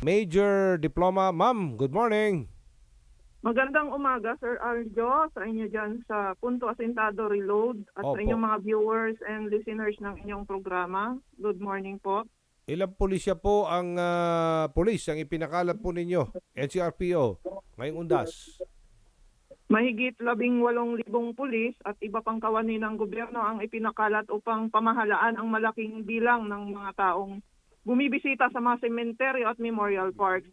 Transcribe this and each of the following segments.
Major Diploma. Ma'am, good morning. Magandang umaga, Sir Aljo, sa inyo dyan sa Punto Asintado Reload at sa Opo. inyong mga viewers and listeners ng inyong programa. Good morning po. Ilang pulisya po ang pulis ang ipinakalat po ninyo, NCRPO, ngayong undas? Mahigit 18,000 pulis at iba pang kawani ng gobyerno ang ipinakalat upang pamahalaan ang malaking bilang ng mga taong bumibisita sa mga sementeryo at memorial parks.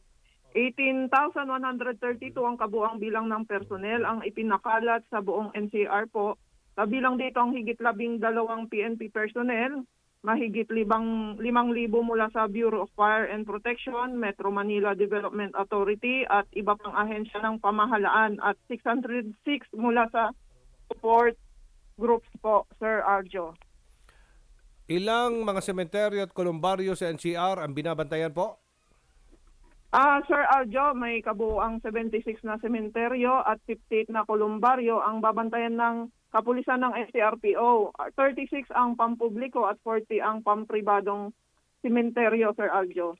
18,132 ang kabuang bilang ng personnel ang ipinakalat sa buong NCR po. Kabilang dito ang higit 12 PNP personnel, mahigit 5,000 mula sa Bureau of Fire and Protection, Metro Manila Development Authority at iba pang ahensya ng pamahalaan at 606 mula sa support groups po, Sir Arjo. Ilang mga sementeryo at kolumbaryo sa NCR ang binabantayan po? Sir Aljo, may kabuuang 76 na sementeryo at 58 na kolumbaryo ang babantayan ng kapulisan ng NCRPO. 36 ang pampubliko at 40 ang pampribadong sementeryo, Sir Aljo.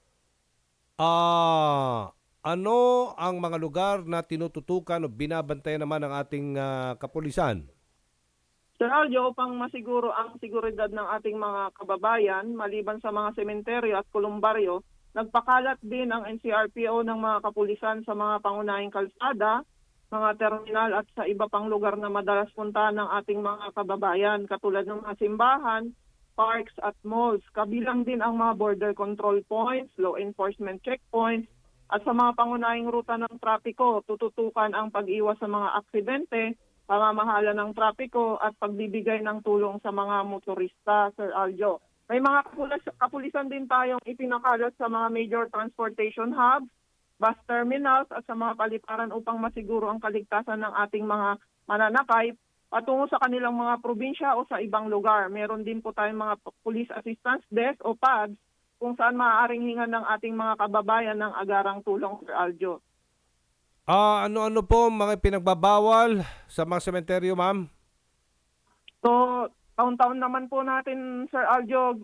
Ano ang mga lugar na tinututukan o binabantayan naman ng ating kapulisan? Sir Aljo, upang masiguro ang seguridad ng ating mga kababayan, maliban sa mga sementeryo at kolumbaryo, nagpakalat din ang NCRPO ng mga kapulisan sa mga pangunahing kalsada, mga terminal at sa iba pang lugar na madalas puntahan ng ating mga kababayan katulad ng mga simbahan, parks at malls. Kabilang din ang mga border control points, law enforcement checkpoints at sa mga pangunahing ruta ng trapiko, tututukan ang pag-iwas sa mga aksidente, pamamahala ng trapiko at pagbibigay ng tulong sa mga motorista, Sir Aljo. May mga kapulisan din tayong ipinakalat sa mga major transportation hubs, bus terminals at sa mga paliparan upang masiguro ang kaligtasan ng ating mga mananakay patungo sa kanilang mga probinsya o sa ibang lugar. Meron din po tayong mga police assistance desk o PADS kung saan maaaring hingan ng ating mga kababayan ng agarang tulong, Sir Aljo. Ano-ano po mga pinagbabawal sa mga sementeryo, ma'am? So, taon-taon naman po natin, Sir Aljo,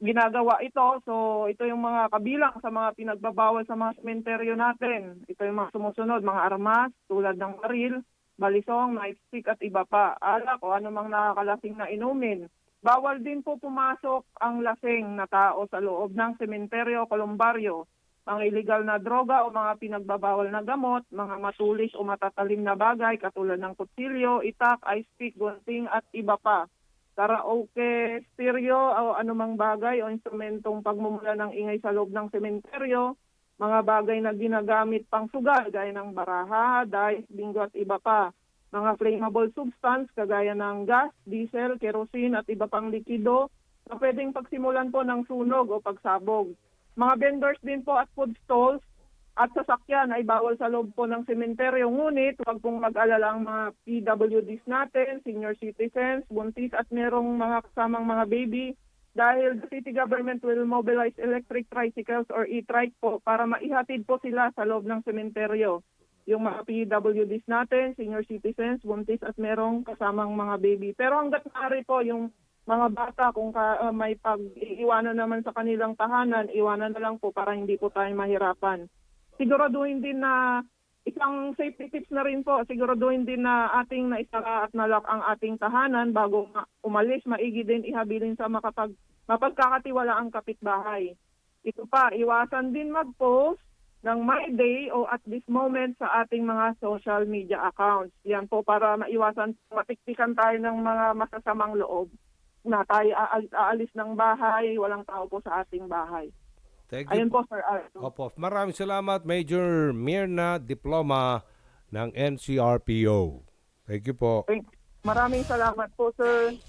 ginagawa ito. So, ito yung mga kabilang sa mga pinagbabawal sa mga sementeryo natin. Ito yung mga sumusunod, mga armas, tulad ng baril, balisong, nightstick at iba pa. Alak o anumang nakakalasing na inumin. Bawal din po pumasok ang lasing na tao sa loob ng sementeryo o kolumbaryo. Mga illegal na droga o mga pinagbabawal na gamot, mga matulis o matatalim na bagay katulad ng kutsilyo, itak, ice pick, gunting at iba pa. Karaoke, stereo o anumang bagay o instrumentong pagmumula ng ingay sa loob ng sementeryo, mga bagay na ginagamit pang sugal gaya ng baraha, dice, bingo at iba pa. Mga flammable substance kagaya ng gas, diesel, kerosene at iba pang likido na pwedeng pagsimulan po ng sunog o pagsabog. Mga vendors din po at food stalls at sasakyan ay bawal sa loob po ng sementeryo. Ngunit huwag pong mag-alala ang mga PWDs natin, senior citizens, buntis at merong mga kasamang mga baby dahil the city government will mobilize electric tricycles or e-trike po para maihatid po sila sa loob ng sementeryo. Yung mga PWDs natin, senior citizens, buntis at merong kasamang mga baby. Pero hanggat maaari po yung mga bata, kung may pag-iwanan naman sa kanilang tahanan, iwanan na lang po para hindi po tayo mahirapan. Siguraduhin din na isang safety tips na rin po, siguraduhin din na ating naisara at nalock ang ating tahanan bago umalis, maigi din ihabilin sa mapagkakatiwala ang kapitbahay. Ito pa, iwasan din mag-post ng My Day o at this moment sa ating mga social media accounts. Yan po para maiwasan, matiktikan tayo ng mga masasamang loob na tayo aalis ng bahay, walang tao po sa ating bahay. Thank you. Ayun po, Sir Arthur. Opo. Maraming salamat, Major Mirna Diploma ng NCRPO. Thank you po. Maraming salamat po, Sir.